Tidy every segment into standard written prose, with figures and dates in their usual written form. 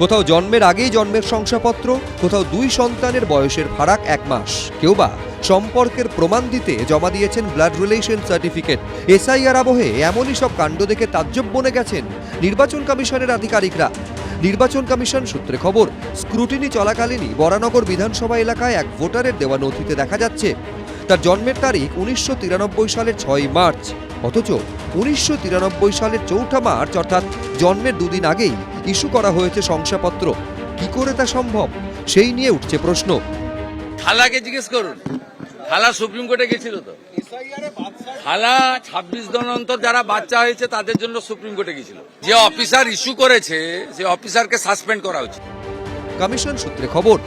কোথাও জন্মের আগেই জন্মের শংসাপত্র, কোথাও 2 সন্তানের বয়সের ফারাক 1 মাস, কেউ বা সম্পর্কের প্রমাণ দিতে জমা দিয়েছেন ব্লাড রিলেশন সার্টিফিকেট। এসআইআর আবহে এমনই সব কাণ্ড দেখে তাজ্জব বনে গেছেন নির্বাচন কমিশনের আধিকারিকরা। নির্বাচন কমিশন সূত্রে খবর, স্ক্রুটিনি চলাকালীনই বরানগর বিধানসভা এলাকায় এক ভোটারের দেওয়া নথিতে দেখা যাচ্ছে তার জন্মের তারিখ 1993 সালের 6 মার্চ, অথচ 1993 সালের 4 মার্চ অর্থাৎ জন্মের 2 দিন আগেই ইস্যু করা হয়েছে শংসাপত্র। কি করে তা সম্ভব, সেই নিয়ে উঠছে প্রশ্ন। হালাকে জিজ্ঞেস করুন, হালা সুপ্রিম কোর্টে গেছিল তো, হালা 26 দিন অন্তর যারা বাচ্চা হয়েছে তাদের জন্য সুপ্রিম কোর্টে গেছিল। যে অফিসার ইস্যু করেছে সে অফিসারকে সাসপেন্ড করা উচিত। কমিশন সূত্রে খবর,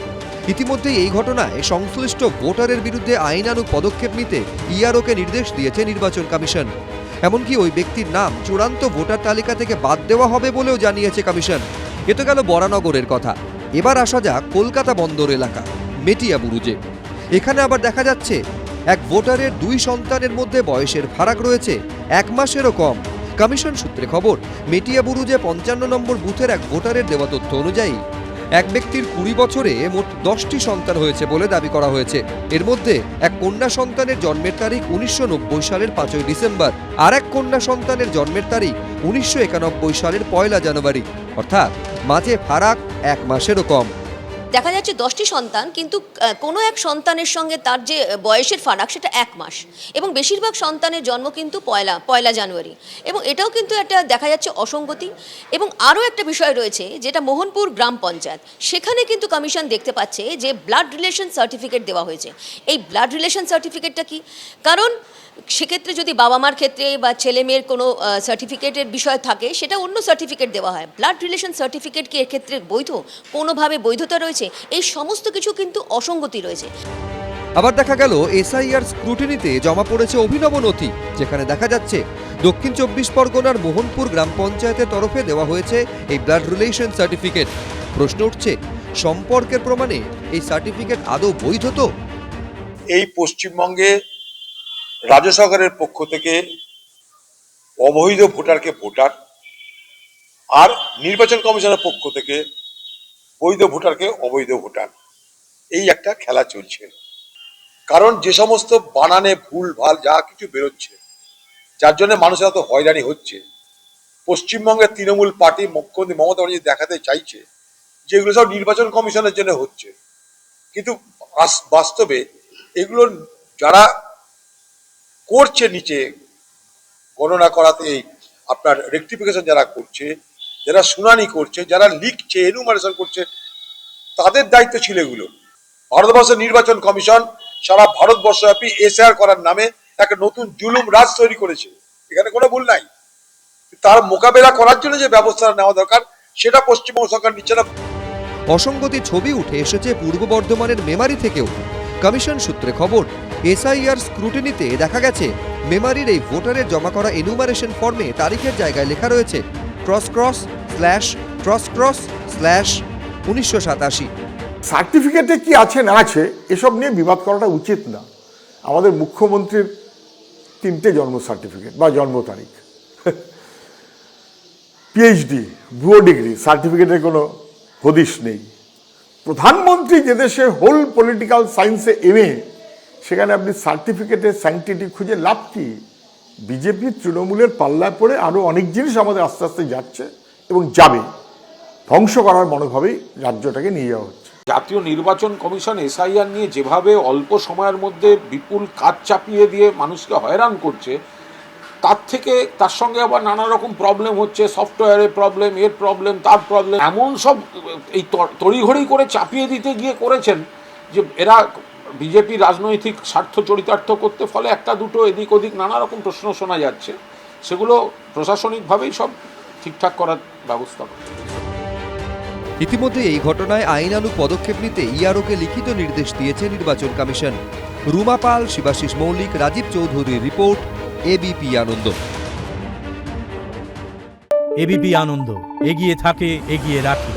ইতিমধ্যেই এই ঘটনায় সংশ্লিষ্ট ভোটারের বিরুদ্ধে আইনানুগ পদক্ষেপ নিতে ইআরওকে নির্দেশ দিয়েছে নির্বাচন কমিশন। এমনকি ওই ব্যক্তির নাম চূড়ান্ত ভোটার তালিকা থেকে বাদ দেওয়া হবে বলেও জানিয়েছে কমিশন। এ তো গেল বরানগরের কথা। এবার আসা যাক কলকাতা বন্দর এলাকা মেটিয়াবুরুজে। এখানে আবার দেখা যাচ্ছে এক ভোটারের 2 সন্তানের মধ্যে বয়সের ফারাক রয়েছে 1 মাসেরও কম। কমিশন সূত্রে খবর, মেটিয়াবুরুজে 55 নম্বর বুথের এক ভোটারের দেওয়া তথ্য অনুযায়ী এক ব্যক্তির 20 বছরে মোট 10টি সন্তান হয়েছে বলে দাবি করা হয়েছে। এর মধ্যে এক কন্যা সন্তানের জন্মের তারিখ 1990 সালের 5 ডিসেম্বর, আর এক কন্যা সন্তানের জন্মের তারিখ 1991 সালের 1 জানুয়ারি, অর্থাৎ মাঝে ফারাক 1 মাসেরও কম। দেখা যাচ্ছে 10টি সন্তান, কিন্তু কোনো এক সন্তানের সঙ্গে তার যে বয়সের ফারাক সেটা 1 মাস, এবং বেশিরভাগ সন্তানের জন্ম কিন্তু পয়লা জানুয়ারি, এবং এটাও কিন্তু একটা দেখা যাচ্ছে অসঙ্গতি। এবং আরও একটা বিষয় রয়েছে যেটা মোহনপুর গ্রাম পঞ্চায়েত, সেখানে কিন্তু কমিশন দেখতে পাচ্ছে যে ব্লাড রিলেশন সার্টিফিকেট দেওয়া হয়েছে। এই ব্লাড রিলেশন সার্টিফিকেটটা কি? কারণ সেক্ষেত্রে যদি বাবা মার ক্ষেত্রে বা ছেলে মেয়ের কোনো সার্টিফিকেটের বিষয় থাকে সেটা অন্য সার্টিফিকেট দেওয়া হয়। ব্লাড রিলেশন সার্টিফিকেট কি এক্ষেত্রে বৈধ? কোনোভাবে বৈধতা রয়েছে? এই সমস্ত কিছু কিন্তু অসঙ্গতি রয়েছে। আবার দেখা গেল এসআইআর স্ক্রুটিনিতে জমা পড়েছে অভিনব নথি, যেখানে দেখা যাচ্ছে দক্ষিণ 24 পরগনার মোহনপুর গ্রাম পঞ্চায়েতের তরফে দেওয়া হয়েছে এই ব্লাড রিলেশন সার্টিফিকেট। প্রশ্ন উঠছে, সম্পর্কের প্রমাণে এই সার্টিফিকেট আদৌ বৈধ তো? এই পশ্চিমবঙ্গে রাজ্য সরকারের পক্ষ থেকে অবৈধ ভোটারকে ভোটার, আর নির্বাচন কমিশনের পক্ষ থেকে বৈধ ভোটারকে অবৈধ ভোটার, এই একটা খেলা চলছে। কারণ যে সমস্ত বানানে ভুল ভাল যা কিছু বেরোচ্ছে, যার জন্য মানুষের এত হয়রানি হচ্ছে, পশ্চিমবঙ্গের তৃণমূল পার্টি মুখ্যমন্ত্রী মমতা ব্যানার্জি দেখাতে চাইছে যে এগুলো সব নির্বাচন কমিশনের জন্য হচ্ছে, কিন্তু বাস্তবে এগুলো যারা করছে নিচে গণনা করাতে, আপনার রেকটিফিকেশন যারা করছে, যারা শুনানি করছে, যারা লিখছে, এনুমারেশন করছে, তাদের দায়িত্ব ছিল এগুলো। ভারতবর্ষের নির্বাচন কমিশন সারা ভারতবর্ষব্যাপী এসআইআর করার নামে একটা নতুন জুলুম রাজ তৈরি করেছে, এখানে কোনো ভুল নাই। তার মোকাবেলা করার জন্য যে ব্যবস্থা নেওয়া দরকার সেটা পশ্চিমবঙ্গ সরকার নিচ্ছে না। অসঙ্গতি ছবি উঠে এসেছে পূর্ব বর্ধমানের মেমারি থেকেও। কমিশন সূত্রে খবর, এসআইআর স্ক্রুটিনিতে দেখা গেছে মেমারির এই ভোটারের জমা করা এনুমারেশন ফর্মে তারিখের জায়গায় লেখা রয়েছে ////1987। সার্টিফিকেটে কি আছে না আছে এসব নিয়ে বিবাদ করাটা উচিত না। আমাদের মুখ্যমন্ত্রীর 3টে জন্ম সার্টিফিকেট বা জন্ম তারিখ, পিএইচডি, ভুয়ো ডিগ্রি, সার্টিফিকেটের কোনো হদিশ নেই। প্রধানমন্ত্রী যে দেশে হোল পলিটিক্যাল সায়েন্সে এমএ, সেখানে আপনি সার্টিফিকেটের স্যাংটিটি খুঁজে লাভ কি? বিজেপি তৃণমূলের পাল্লায় পড়ে আরও অনেক জিনিস আমাদের আস্তে আস্তে যাচ্ছে এবং যাবে, ধ্বংস করার মনোভাবেই রাজ্যটাকে নিয়ে যাওয়া হচ্ছে। জাতীয় নির্বাচন কমিশন এসআইআর নিয়ে যেভাবে অল্প সময়ের মধ্যে বিপুল কাজ চাপিয়ে দিয়ে মানুষকে হয়রান করছে, তার সঙ্গে আবার নানা রকম প্রবলেম হচ্ছে, সফটওয়্যারের প্রবলেম, এর প্রবলেম, তার প্রবলেম, এমন সব এই তড়িঘড়ি করে চাপিয়ে দিতে গিয়ে করেছেন যে এরা বিজেপি রাজনৈতিক স্বার্থ চরিতার্থ করতে, ফলে একটা দুটো এদিক ওদিক নানা রকম প্রশ্ন শোনা যাচ্ছে, সেগুলো প্রশাসনিকভাবেই সব ঠিকঠাক করার ব্যবস্থা করছে। ইতিমধ্যে এই ঘটনায় আইনানুগ পদক্ষেপ নিতে ইআরওকে লিখিত নির্দেশ দিয়েছে নির্বাচন কমিশন। রুমা পাল, শিবাশিস মৌলিক, রাজীব চৌধুরীর রিপোর্ট, এবিপি আনন্দ। এবিপি আনন্দ, এগিয়ে থাকে, এগিয়ে রাখে।